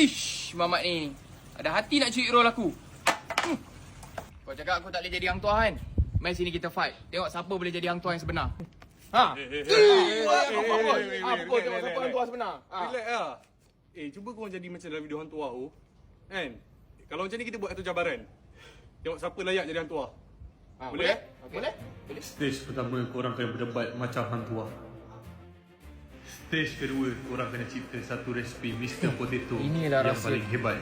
Ish, Mamat ni. Ada hati nak curi roll aku. Kau cakap aku tak boleh jadi hang tuah kan? Mari sini kita fight. Tengok siapa boleh jadi hang tuah yang sebenar. Ha? Apa tengok siapa hang tuah sebenar? Relax lah. Cuba kau jadi macam dalam video hantu tu. Kan? Kalau macam ni kita buat satu cabaran. Tengok siapa layak jadi hantu. Boleh? Boleh? Stage pertama korang kena berdebat macam hantua. Stage kedua korang kena cipta satu resipi Mr. Potato Inilah yang rasa. paling hebat.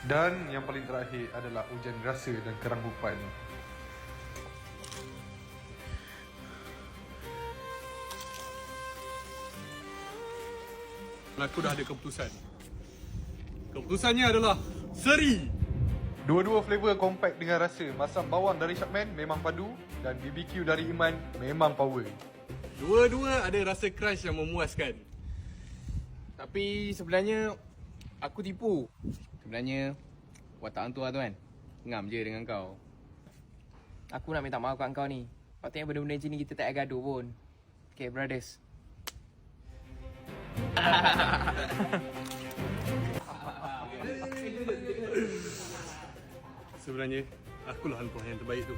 Dan yang paling terakhir adalah ujian rasa dan keranggupan. Aku dah ada keputusan. Keputusannya adalah seri. Dua-dua flavor compact dengan rasa. Masam bawang dari Sharkman memang padu dan BBQ dari Iman memang power. Dua-dua ada rasa crunch yang memuaskan. Tapi sebenarnya aku tipu. Sebenarnya watak hang tuah tu kan ngam je dengan kau. Aku nak minta maaf kat kau ni. Patutnya benda-benda macam ni kita tak payah gaduh pun. Okay brothers. Sebenarnya akulah hantu yang terbaik tu.